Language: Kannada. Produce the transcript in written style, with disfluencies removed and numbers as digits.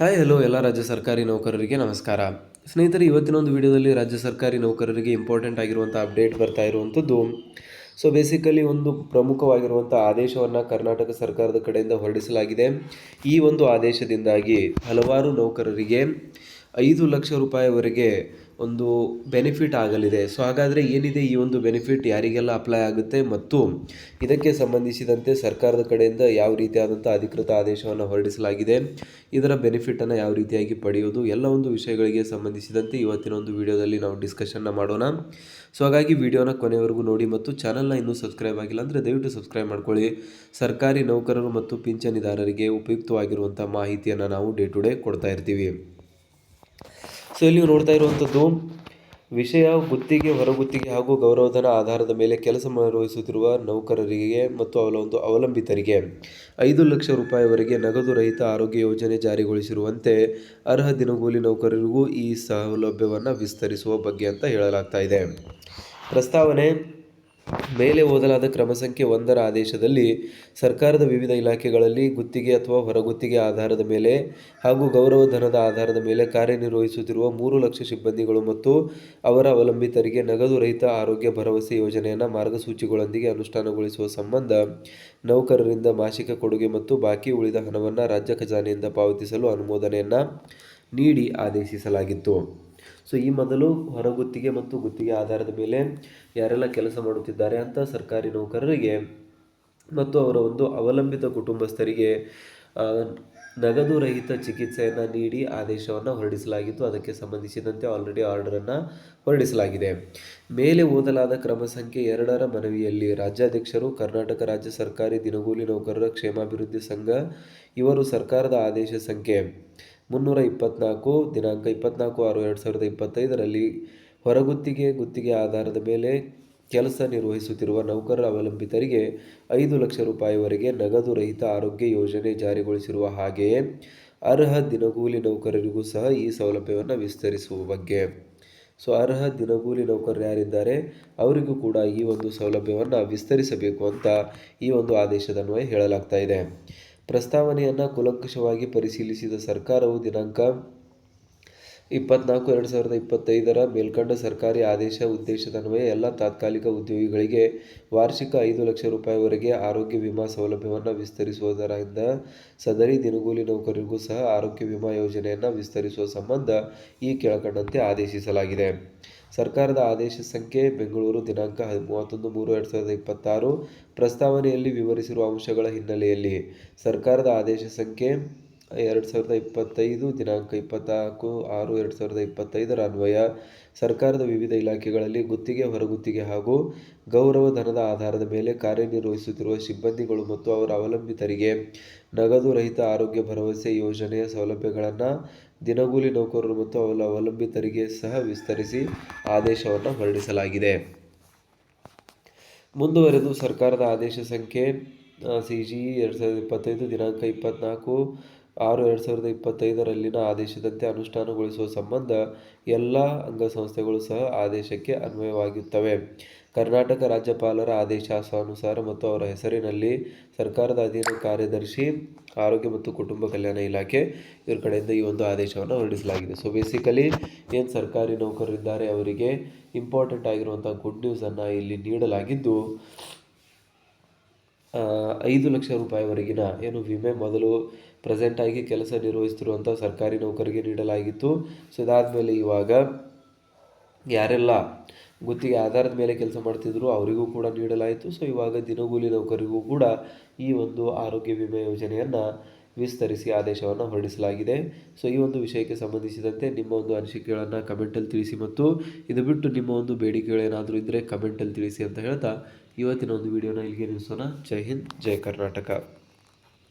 ಹಾಯ್ ಹಲೋ ಎಲ್ಲ ರಾಜ್ಯ ಸರ್ಕಾರಿ ನೌಕರರಿಗೆ ನಮಸ್ಕಾರ. ಸ್ನೇಹಿತರೆ, ಇವತ್ತಿನ ಒಂದು ವಿಡಿಯೋದಲ್ಲಿ ರಾಜ್ಯ ಸರ್ಕಾರಿ ನೌಕರರಿಗೆ ಇಂಪಾರ್ಟೆಂಟ್ ಆಗಿರುವಂಥ ಅಪ್ಡೇಟ್ ಬರ್ತಾ ಇರುವಂಥದ್ದು. ಬೇಸಿಕಲಿ ಒಂದು ಪ್ರಮುಖವಾಗಿರುವಂಥ ಆದೇಶವನ್ನು ಕರ್ನಾಟಕ ಸರ್ಕಾರದ ಕಡೆಯಿಂದ ಹೊರಡಿಸಲಾಗಿದೆ. ಈ ಒಂದು ಆದೇಶದಿಂದಾಗಿ ಹಲವಾರು ನೌಕರರಿಗೆ 5 ಲಕ್ಷ ರೂಪಾಯಿವರೆಗೆ ಒಂದು ಬೆನಿಫಿಟ್ ಆಗಲಿದೆ. ಹಾಗಾದರೆ ಏನಿದೆ ಈ ಒಂದು ಬೆನಿಫಿಟ್, ಯಾರಿಗೆಲ್ಲ ಅಪ್ಲೈ ಆಗುತ್ತೆ ಮತ್ತು ಇದಕ್ಕೆ ಸಂಬಂಧಿಸಿದಂತೆ ಸರ್ಕಾರದ ಕಡೆಯಿಂದ ಯಾವ ರೀತಿಯಾದಂಥ ಅಧಿಕೃತ ಆದೇಶವನ್ನು ಹೊರಡಿಸಲಾಗಿದೆ, ಇದರ ಬೆನಿಫಿಟನ್ನು ಯಾವ ರೀತಿಯಾಗಿ ಪಡೆಯೋದು, ಎಲ್ಲ ಒಂದು ವಿಷಯಗಳಿಗೆ ಸಂಬಂಧಿಸಿದಂತೆ ಇವತ್ತಿನ ಒಂದು ವಿಡಿಯೋದಲ್ಲಿ ನಾವು ಡಿಸ್ಕಷನ್ನ ಮಾಡೋಣ. ಹಾಗಾಗಿ ವಿಡಿಯೋನ ಕೊನೆವರೆಗೂ ನೋಡಿ ಮತ್ತು ಚಾನಲ್ನ ಇನ್ನೂ ಸಬ್ಸ್ಕ್ರೈಬ್ ಆಗಿಲ್ಲ ಅಂದರೆ ದಯವಿಟ್ಟು ಸಬ್ಸ್ಕ್ರೈಬ್ ಮಾಡ್ಕೊಳ್ಳಿ. ಸರ್ಕಾರಿ ನೌಕರರು ಮತ್ತು ಪಿಂಚಣಿದಾರರಿಗೆ ಉಪಯುಕ್ತವಾಗಿರುವಂಥ ಮಾಹಿತಿಯನ್ನು ನಾವು ಡೇ ಟು ಡೇ ಕೊಡ್ತಾ ಇರ್ತೀವಿ. ಇಲ್ಲಿ ನೀವು ನೋಡ್ತಾ ಇರುವಂಥದ್ದು ವಿಷಯ, ಗುತ್ತಿಗೆ, ಹೊರಗುತ್ತಿಗೆ ಹಾಗೂ ಗೌರವಧನ ಆಧಾರದ ಮೇಲೆ ಕೆಲಸ ನಿರ್ವಹಿಸುತ್ತಿರುವ ನೌಕರರಿಗೆ ಮತ್ತು ಅವರ ಒಂದು ಅವಲಂಬಿತರಿಗೆ 5 ಲಕ್ಷ ರೂಪಾಯಿವರೆಗೆ ನಗದು ರಹಿತ ಆರೋಗ್ಯ ಯೋಜನೆ ಜಾರಿಗೊಳಿಸಿರುವಂತೆ ಅರ್ಹ ದಿನಗೂಲಿ ನೌಕರರಿಗೂ ಈ ಸೌಲಭ್ಯವನ್ನು ವಿಸ್ತರಿಸುವ ಬಗ್ಗೆ ಅಂತ ಹೇಳಲಾಗ್ತಾ ಇದೆ. ಪ್ರಸ್ತಾವನೆ ಮೇಲೆ ಓದಲಾದ ಕ್ರಮ ಸಂಖ್ಯೆ 1ರ ಆದೇಶದಲ್ಲಿ ಸರ್ಕಾರದ ವಿವಿಧ ಇಲಾಖೆಗಳಲ್ಲಿ ಗುತ್ತಿಗೆ ಅಥವಾ ಹೊರಗುತ್ತಿಗೆ ಆಧಾರದ ಮೇಲೆ ಹಾಗೂ ಗೌರವಧನದ ಆಧಾರದ ಮೇಲೆ ಕಾರ್ಯನಿರ್ವಹಿಸುತ್ತಿರುವ 3 ಲಕ್ಷ ಸಿಬ್ಬಂದಿಗಳು ಮತ್ತು ಅವರ ಅವಲಂಬಿತರಿಗೆ ನಗದು ರಹಿತ ಆರೋಗ್ಯ ಭರವಸೆ ಯೋಜನೆಯನ್ನು ಮಾರ್ಗಸೂಚಿಗಳೊಂದಿಗೆ ಅನುಷ್ಠಾನಗೊಳಿಸುವ ಸಂಬಂಧ ನೌಕರರಿಂದ ಮಾಸಿಕ ಕೊಡುಗೆ ಮತ್ತು ಬಾಕಿ ಉಳಿದ ಹಣವನ್ನು ರಾಜ್ಯ ಖಜಾನೆಯಿಂದ ಪಾವತಿಸಲು ಅನುಮೋದನೆಯನ್ನು ನೀಡಿ ಆದೇಶಿಸಲಾಗಿತ್ತು. ಈ ಮೊದಲು ಹೊರಗುತ್ತಿಗೆ ಮತ್ತು ಗುತ್ತಿಗೆ ಆಧಾರದ ಮೇಲೆ ಯಾರೆಲ್ಲ ಕೆಲಸ ಮಾಡುತ್ತಿದ್ದಾರೆ ಅಂತ ಸರ್ಕಾರಿ ನೌಕರರಿಗೆ ಮತ್ತು ಅವರ ಒಂದು ಅವಲಂಬಿತ ಕುಟುಂಬಸ್ಥರಿಗೆ ನಗದು ರಹಿತ ಚಿಕಿತ್ಸೆಯನ್ನು ನೀಡಿ ಆದೇಶವನ್ನು ಹೊರಡಿಸಲಾಗಿತ್ತು. ಅದಕ್ಕೆ ಸಂಬಂಧಿಸಿದಂತೆ ಆಲ್ರೆಡಿ ಆರ್ಡರನ್ನು ಹೊರಡಿಸಲಾಗಿದೆ. ಮೇಲೆ ಓದಲಾದ ಕ್ರಮ ಸಂಖ್ಯೆ 2ರ ಮನವಿಯಲ್ಲಿ ರಾಜ್ಯಾಧ್ಯಕ್ಷರು, ಕರ್ನಾಟಕ ರಾಜ್ಯ ಸರ್ಕಾರಿ ದಿನಗೂಲಿ ನೌಕರರ ಕ್ಷೇಮಾಭಿವೃದ್ಧಿ ಸಂಘ ಇವರು ಸರ್ಕಾರದ ಆದೇಶ ಸಂಖ್ಯೆ 324 ದಿನಾಂಕ 24/6/2025ರಲ್ಲಿ ಹೊರಗುತ್ತಿಗೆ, ಗುತ್ತಿಗೆ ಆಧಾರದ ಮೇಲೆ ಕೆಲಸ ನಿರ್ವಹಿಸುತ್ತಿರುವ ನೌಕರರ ಅವಲಂಬಿತರಿಗೆ 5 ಲಕ್ಷ ರೂಪಾಯಿವರೆಗೆ ನಗದು ರಹಿತ ಆರೋಗ್ಯ ಯೋಜನೆ ಜಾರಿಗೊಳಿಸಿರುವ ಹಾಗೆಯೇ ಅರ್ಹ ದಿನಗೂಲಿ ನೌಕರರಿಗೂ ಸಹ ಈ ಸೌಲಭ್ಯವನ್ನು ವಿಸ್ತರಿಸುವ ಬಗ್ಗೆ. ಅರ್ಹ ದಿನಗೂಲಿ ನೌಕರರು ಯಾರಿದ್ದಾರೆ ಅವರಿಗೂ ಕೂಡ ಈ ಒಂದು ಸೌಲಭ್ಯವನ್ನು ವಿಸ್ತರಿಸಬೇಕು ಅಂತ ಈ ಒಂದು ಆದೇಶದನ್ವಯ ಹೇಳಲಾಗ್ತಾ ಇದೆ. ಪ್ರಸ್ತಾವನೆಯನ್ನು ಕೂಲಂಕಷವಾಗಿ ಪರಿಶೀಲಿಸಿದ ಸರ್ಕಾರವು ದಿನಾಂಕ 24/2025ರ ಮೇಲ್ಕಂಡ ಸರ್ಕಾರಿ ಆದೇಶ ಉದ್ದೇಶದನ್ವಯ ಎಲ್ಲ ತಾತ್ಕಾಲಿಕ ಉದ್ಯೋಗಿಗಳಿಗೆ ವಾರ್ಷಿಕ 5 ಲಕ್ಷ ರೂಪಾಯಿವರೆಗೆ ಆರೋಗ್ಯ ವಿಮಾ ಸೌಲಭ್ಯವನ್ನು ವಿಸ್ತರಿಸುವುದರಿಂದ ಸದರಿ ದಿನಗೂಲಿ ನೌಕರರಿಗೂ ಸಹ ಆರೋಗ್ಯ ವಿಮಾ ಯೋಜನೆಯನ್ನು ವಿಸ್ತರಿಸುವ ಸಂಬಂಧ ಈ ಕೆಳಕಂಡಂತೆ ಆದೇಶಿಸಲಾಗಿದೆ. ಸರ್ಕಾರದ ಆದೇಶ ಸಂಖ್ಯೆ, ಬೆಂಗಳೂರು, ದಿನಾಂಕ 31/3/2026. ಪ್ರಸ್ತಾವನೆಯಲ್ಲಿ ವಿವರಿಸಿರುವ ಅಂಶಗಳ ಹಿನ್ನೆಲೆಯಲ್ಲಿ ಸರ್ಕಾರದ ಆದೇಶ ಸಂಖ್ಯೆ 2025 ದಿನಾಂಕ 24/6/2025ರ ಅನ್ವಯ ಸರ್ಕಾರದ ವಿವಿಧ ಇಲಾಖೆಗಳಲ್ಲಿ ಗುತ್ತಿಗೆ, ಹೊರಗುತ್ತಿಗೆ ಹಾಗೂ ಗೌರವಧನದ ಆಧಾರದ ಮೇಲೆ ಕಾರ್ಯನಿರ್ವಹಿಸುತ್ತಿರುವ ಸಿಬ್ಬಂದಿಗಳು ಮತ್ತು ಅವರ ಅವಲಂಬಿತರಿಗೆ ನಗದು ರಹಿತ ಆರೋಗ್ಯ ಭರವಸೆ ಯೋಜನೆಯ ಸೌಲಭ್ಯಗಳನ್ನು ದಿನಗೂಲಿ ನೌಕರರು ಮತ್ತು ಅವರ ಅವಲಂಬಿತರಿಗೆ ಸಹ ವಿಸ್ತರಿಸಿ ಆದೇಶವನ್ನು ಹೊರಡಿಸಲಾಗಿದೆ. ಮುಂದುವರೆದು ಸರ್ಕಾರದ ಆದೇಶ ಸಂಖ್ಯೆ CGE 2025 ದಿನಾಂಕ 24/6/2025ರಲ್ಲಿನ ಆದೇಶದಂತೆ ಅನುಷ್ಠಾನಗೊಳಿಸುವ ಸಂಬಂಧ ಎಲ್ಲ ಅಂಗಸಂಸ್ಥೆಗಳು ಸಹ ಆದೇಶಕ್ಕೆ ಅನ್ವಯವಾಗುತ್ತವೆ. ಕರ್ನಾಟಕ ರಾಜ್ಯಪಾಲರ ಆದೇಶಾನುಸಾರ ಮತ್ತು ಅವರ ಹೆಸರಿನಲ್ಲಿ ಸರ್ಕಾರದ ಅಧೀನ ಕಾರ್ಯದರ್ಶಿ, ಆರೋಗ್ಯ ಮತ್ತು ಕುಟುಂಬ ಕಲ್ಯಾಣ ಇಲಾಖೆ ಇವರ ಕಡೆಯಿಂದ ಈ ಒಂದು ಆದೇಶವನ್ನು ಹೊರಡಿಸಲಾಗಿದೆ. ಬೇಸಿಕಲಿ ಏನು ಸರ್ಕಾರಿ ನೌಕರರಿದ್ದಾರೆ ಅವರಿಗೆ ಇಂಪಾರ್ಟೆಂಟ್ ಆಗಿರುವಂಥ ಗುಡ್ ನ್ಯೂಸನ್ನು ಇಲ್ಲಿ ನೀಡಲಾಗಿದ್ದು, 5 ಲಕ್ಷ ರೂಪಾಯಿವರೆಗಿನ ಏನು ವಿಮೆ ಮೊದಲು ಪ್ರೆಸೆಂಟಾಗಿ ಕೆಲಸ ನಿರ್ವಹಿಸುತ್ತಿರುವಂಥ ಸರ್ಕಾರಿ ನೌಕರಿಗೆ ನೀಡಲಾಗಿತ್ತು. ಇದಾದಮೇಲೆ ಇವಾಗ ಯಾರೆಲ್ಲ ಗುತ್ತಿಗೆ ಆಧಾರದ ಮೇಲೆ ಕೆಲಸ ಮಾಡ್ತಿದ್ರು ಅವರಿಗೂ ಕೂಡ ನೀಡಲಾಯಿತು. ಇವಾಗ ದಿನಗೂಲಿ ನೌಕರಿಗೂ ಕೂಡ ಈ ಒಂದು ಆರೋಗ್ಯ ವಿಮೆ ಯೋಜನೆಯನ್ನು ವಿಸ್ತರಿಸಿ ಆದೇಶವನ್ನು ಹೊರಡಿಸಲಾಗಿದೆ. ಈ ಒಂದು ವಿಷಯಕ್ಕೆ ಸಂಬಂಧಿಸಿದಂತೆ ನಿಮ್ಮ ಒಂದು ಅನಿಸಿಕೆಗಳನ್ನು ಕಮೆಂಟಲ್ಲಿ ತಿಳಿಸಿ ಮತ್ತು ಇದು ಬಿಟ್ಟು ನಿಮ್ಮ ಒಂದು ಬೇಡಿಕೆಗಳೇನಾದರೂ ಇದ್ದರೆ ಕಮೆಂಟಲ್ಲಿ ತಿಳಿಸಿ ಅಂತ ಹೇಳ್ತಾ ಇವತ್ತಿನ ಒಂದು ವಿಡಿಯೋನ ಇಲ್ಲಿಗೆ ನಿಲ್ಲಿಸೋಣ. ಜೈ ಹಿಂದ್, ಜೈ ಕರ್ನಾಟಕ.